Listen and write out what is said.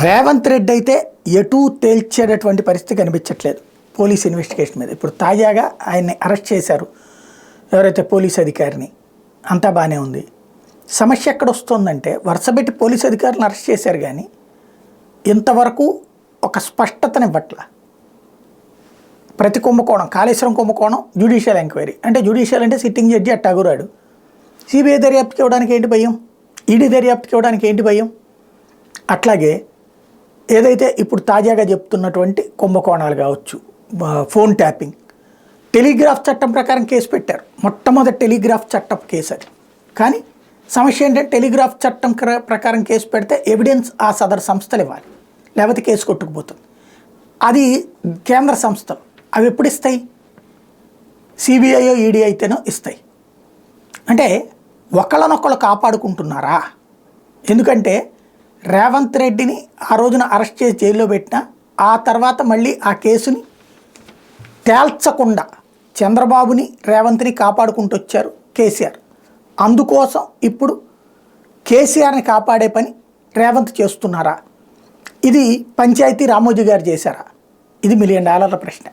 రేవంత్ రెడ్డి అయితే ఎటూ తేల్చేటటువంటి పరిస్థితి కనిపించట్లేదు పోలీస్ ఇన్వెస్టిగేషన్ మీద. ఇప్పుడు తాజాగా ఆయన్ని అరెస్ట్ చేశారు, ఎవరైతే పోలీస్ అధికారిని. అంతా బాగానే ఉంది. సమస్య ఎక్కడ వస్తుందంటే వరుసపెట్టి పోలీస్ అధికారులను అరెస్ట్ చేశారు కానీ ఇంతవరకు ఒక స్పష్టతనివ్వట్ల. ప్రతి కుంభకోణం, కాళేశ్వరం కుంభకోణం జ్యుడిషియల్ ఎంక్వైరీ అంటే జ్యుడిషియల్ అంటే సిట్టింగ్ జడ్జి అట్టాగురాడు. సిబిఐ దర్యాప్తుకి ఇవ్వడానికి ఏంటి భయం, ఈడీ దర్యాప్తుకి ఇవ్వడానికి ఏంటి భయం. అట్లాగే ఏదైతే ఇప్పుడు తాజాగా చెప్తున్నటువంటి కుంభకోణాలు కావచ్చు, ఫోన్ ట్యాపింగ్, టెలిగ్రాఫ్ చట్టం ప్రకారం కేసు పెట్టారు. మొట్టమొదటి టెలిగ్రాఫ్ చట్టం కేసు అది. కానీ సమస్య ఏంటంటే టెలిగ్రాఫ్ చట్టం ప్రకారం కేసు పెడితే ఎవిడెన్స్ ఆ సదరు సంస్థలు ఇవ్వాలి, లేకపోతే కేసు కొట్టుకుపోతుంది. అది కేంద్ర సంస్థలు, అవి ఎప్పుడు ఇస్తాయి? సిబిఐయో ఈడీ అయితేనో ఇస్తాయి. అంటే ఒకళ్ళనొక్కళ్ళు కాపాడుకుంటున్నారా? ఎందుకంటే రేవంత్ రెడ్డిని ఆ రోజున అరెస్ట్ చేసి జైల్లో పెట్టినా ఆ తర్వాత మళ్ళీ ఆ కేసుని తేల్చకుండా చంద్రబాబుని రేవంత్ని కాపాడుకుంటూ వచ్చారు కేసీఆర్. అందుకోసం ఇప్పుడు కేసీఆర్ని కాపాడే పని రేవంత్ చేస్తున్నారా? ఇది పంచాయతీ రామోజీ గారు చేశారా? ఇది $1 మిలియన్ ప్రశ్న.